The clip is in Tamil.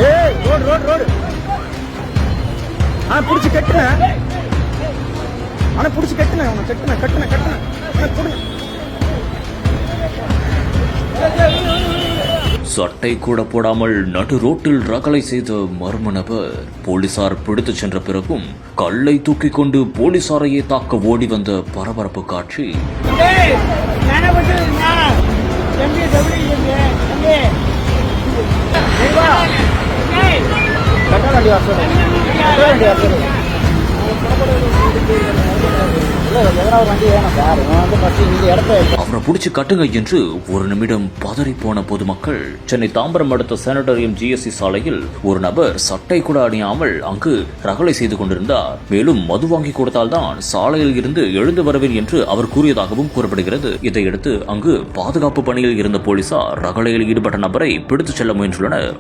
ஏய் ரோடு புடிச்சு கட்டுனேன். ஆனா புடிச்சு கட்டுனேன். அவனை கட்டுனேன். சட்டை கூட போடாமல் நடு ரோட்டில் ரகளை செய்த மர்ம நபர் போலீசார் பிடித்து சென்ற பிறகும் கல்லை தூக்கி கொண்டு போலீசாரையே தாக்க ஓடி வந்த பரபரப்பு காட்சி. அவரை பிடிச்சு கட்டுங்க என்று ஒரு நிமிடம் பதறி போன பொதுமக்கள். சென்னை தாம்பரம் அடுத்த சானிட்டோரியம் GSC சாலையில் ஒரு நபர் சட்டை கூட அணியாமல் அங்கு ரகளை செய்து கொண்டிருந்தார். மேலும் மது வாங்கி கொடுத்தால்தான் சாலையில் இருந்து எழுந்து வருவேன் என்று அவர் கூறியதாகவும் கூறப்படுகிறது. இதையடுத்து அங்கு பாதுகாப்பு பணியில் இருந்த போலீசார் ரகளையில் ஈடுபட்ட நபரை பிடித்துச் செல்ல முயன்றுள்ளனர்.